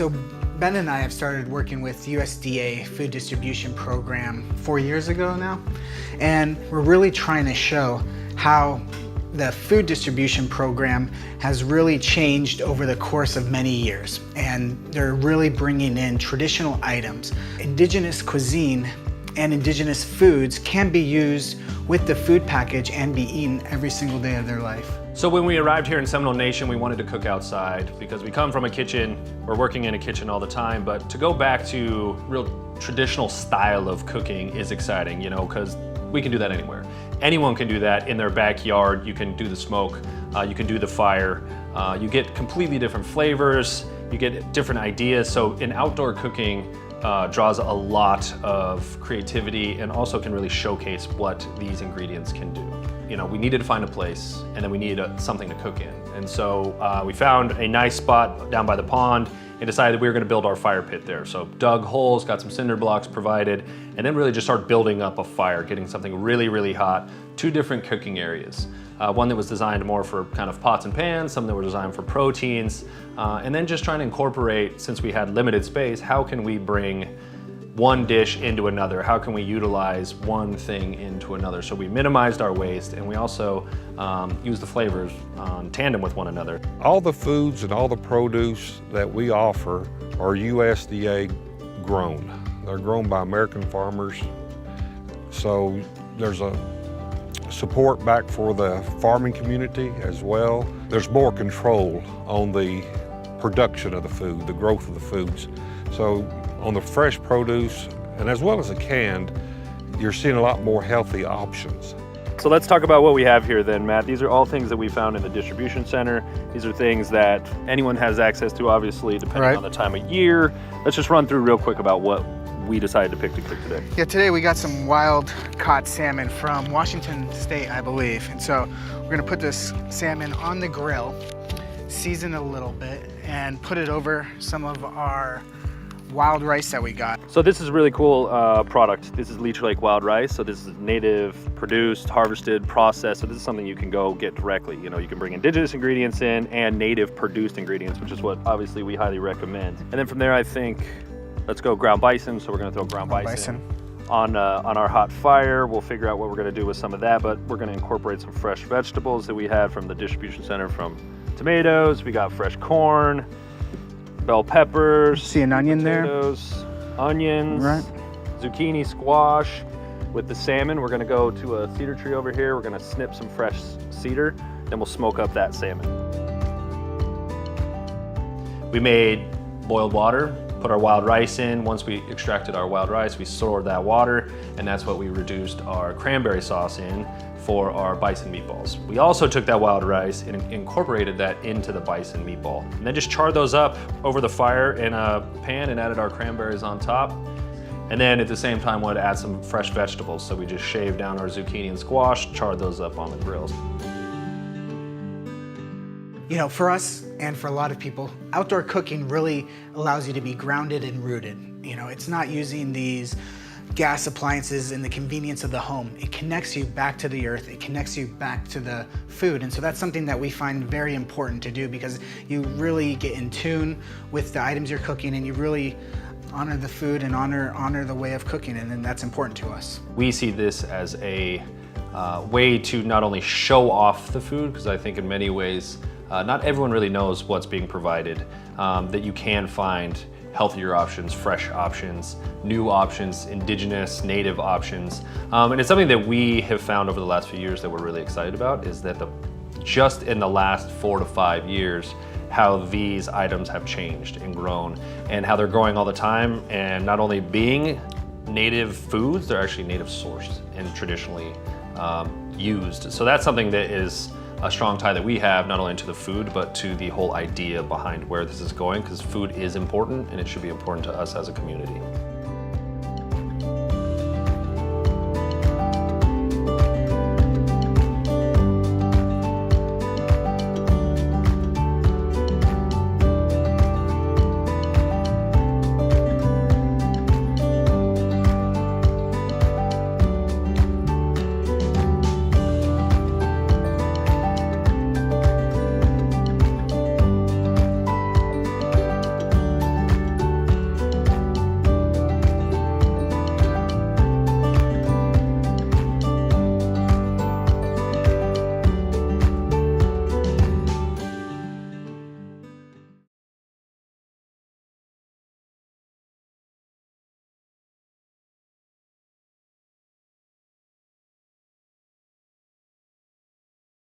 So Ben and I have started working with USDA food distribution program 4 years ago now, and we're really trying to show how the food distribution program has really changed over the course of many years, and they're really bringing in traditional items. Indigenous cuisine and indigenous foods can be used with the food package and be eaten every single day of their life. So when we arrived here in Seminole Nation, we wanted to cook outside because we come from a kitchen, we're working in a kitchen all the time, but to go back to real traditional style of cooking is exciting, you know, because we can do that anywhere. Anyone can do that in their backyard. You can do the smoke, you can do the fire. You get completely different flavors, you get different ideas. So in outdoor cooking, draws a lot of creativity and also can really showcase what these ingredients can do. You know, we needed to find a place and then we needed something to cook in. And so we found a nice spot down by the pond and decided we were gonna build our fire pit there. So dug holes, got some cinder blocks provided, and then really just started building up a fire, getting something really, really hot. 2 different cooking areas. One that was designed more for kind of pots and pans, some that were designed for proteins, and then just trying to incorporate, since we had limited space, how can we bring one dish into another? How can we utilize one thing into another? So we minimized our waste, and we also used the flavors in tandem with one another. All the foods and all the produce that we offer are USDA grown. They're grown by American farmers. So there's a support back for the farming community as well. There's more control on the production of the food, the growth of the foods. So on the fresh produce, and as well as the canned, you're seeing a lot more healthy options. So let's talk about what we have here then, Matt. These are all things that we found in the distribution center. These are things that anyone has access to, obviously, depending on the time of year. Let's just run through real quick about what we decided to pick to cook today. Yeah, today we got some wild caught salmon from Washington State, I believe. And so we're gonna put this salmon on the grill, season it a little bit, and put it over some of our wild rice that we got. So this is a really cool product. This is Leech Lake wild rice. So this is native, produced, harvested, processed. So this is something you can go get directly. You know, you can bring indigenous ingredients in and native produced ingredients, which is what obviously we highly recommend. And then from there, I think, let's go ground bison. So we're gonna throw ground bison on our hot fire. We'll figure out what we're gonna do with some of that, but we're gonna incorporate some fresh vegetables that we had from the distribution center, from tomatoes, we got fresh corn, bell peppers, see an onion potatoes, onions, right, zucchini, squash. With the salmon, we're gonna go to a cedar tree over here. We're gonna snip some fresh cedar, then we'll smoke up that salmon. We made boiled water, put our wild rice in. Once we extracted our wild rice, we stored that water, and that's what we reduced our cranberry sauce in for our bison meatballs. We also took that wild rice and incorporated that into the bison meatball, and then just charred those up over the fire in a pan and added our cranberries on top. And then at the same time wanted to add some fresh vegetables, so we just shaved down our zucchini and squash, charred those up on the grills. You know, for us and for a lot of people, outdoor cooking really allows you to be grounded and rooted. You know, it's not using these gas appliances and the convenience of the home. It connects you back to the earth. It connects you back to the food. And so that's something that we find very important to do, because you really get in tune with the items you're cooking, and you really honor the food and honor the way of cooking, and that's important to us. We see this as a way to not only show off the food, because I think in many ways, not everyone really knows what's being provided, that you can find healthier options, fresh options, new options, indigenous, native options. And it's something that we have found over the last few years that we're really excited about, is that just in the last 4 to 5 years, how these items have changed and grown, and how they're growing all the time, and not only being native foods, they're actually native sourced and traditionally used. So that's something that is a strong tie that we have, not only to the food, but to the whole idea behind where this is going, because food is important and it should be important to us as a community.